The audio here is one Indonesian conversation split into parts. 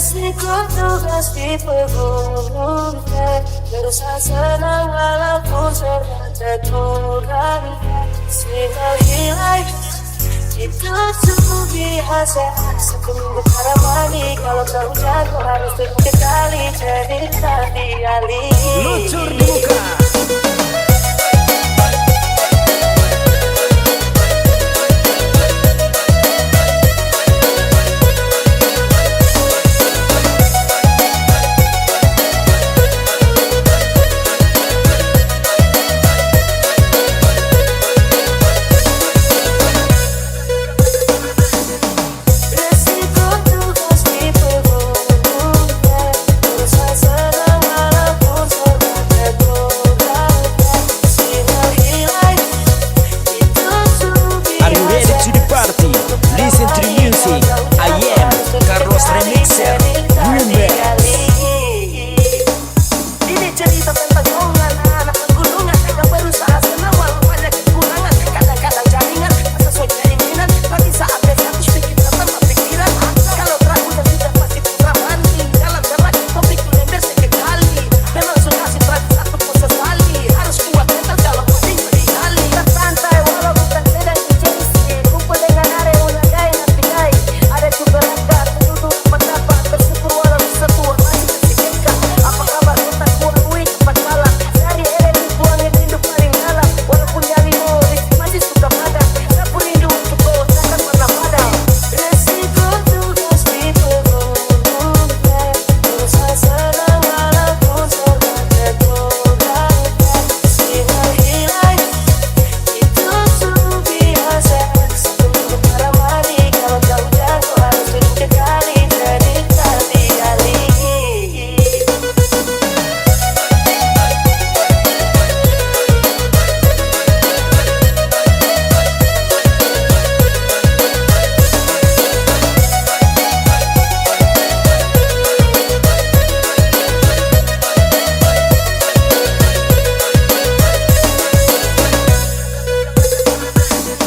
Resiko tugas di pegunungan, berusaha senang walaupun serba terkurang. Sinyal hilang itu tuh biasa, seminggu karamani. Kalau kau jago harus sekali cerita dialih. Luncur di muka. Listen to the music. I am Carlos Remixer. Remix. Ini cerita tentang anak pegunungan yang berusaha senang walau banyak kekurangan. Kadang-kadang jaringan tak sesuai keinginan, tapi saat status bikin tambah pikiran. Kalau teraku dan tidak pasti teramani dalam jarak topik lember sekali. Memang sudah si teraku satu proses kali. Harus kuat mental kalau penting berdikali. Tersantai walau bukan sedang dijeniskan. Kumpul dengan area unagai napigai. Ada juga rangka penduduk pendapat bersyukur walau bisa tua masih tersikirkan. Apa kabar kota kuat cepat malam. Dari area dibuang yang rindu paling dalam. Walaupun nyarimu masih suka padam. Dapur rindu untuk kau takkan pernah padam. Resiko tugas di pegunungan, berusaha senang walaupun serba terkurang. Sinyal hilang itu tuh biasa, seminggu karamani. Kalau kau jago harus sekali cerita dialih.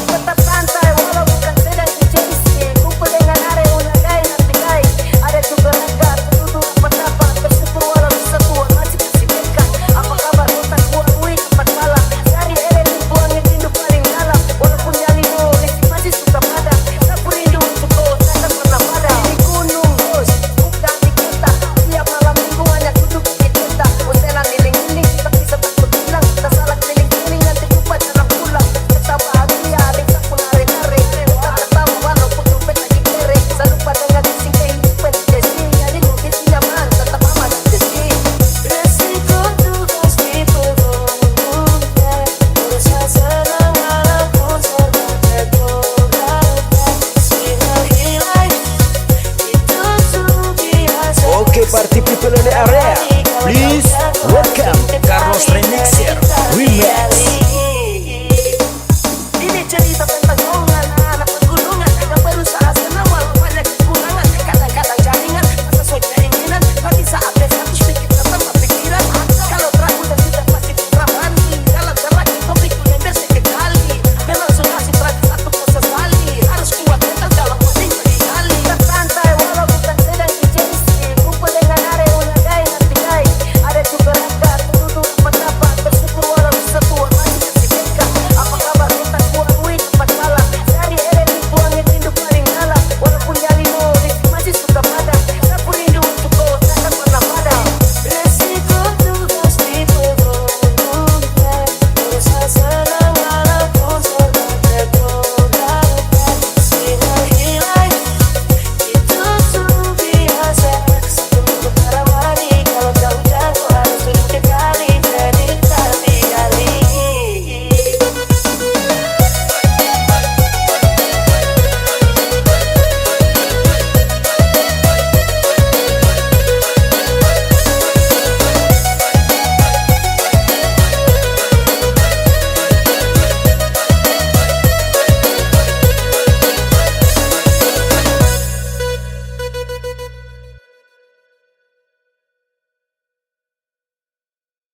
Tetap santai walau bukan sedang dijeniskan. Kumpul dengan area unagai napigai. Ada juga rangka penduduk pendapat bersyukur walau bisa tua masih tersikirkan. Apa kabar kota kuat cepat malam. Dari area dibuang yang rindu paling dalam. Walaupun nyalimu masih suka padam. Dapur rindu untuk kau takkan pernah padam. Di gunung bos, bukan di kota. Tiap malam minggu hanya duduk di kota. Hotelan liling-liling tapi sempat berbilang. Tak salah keliling-keliling nanti lupa jarang pulang. Tetap bahagia desa pun hari-hari. Tak tahu walaupun dompet lagi kere. Selupa dengan isi kehidupan jadi. Jadi mungkin nyaman tetap aman jadi. Resiko tugas di pegunungan, berusaha senang walaupun serba terkurang. Sinyal hilang itu tuh biasa. Okay, party people in the area. Please welcome Carlos Remixer.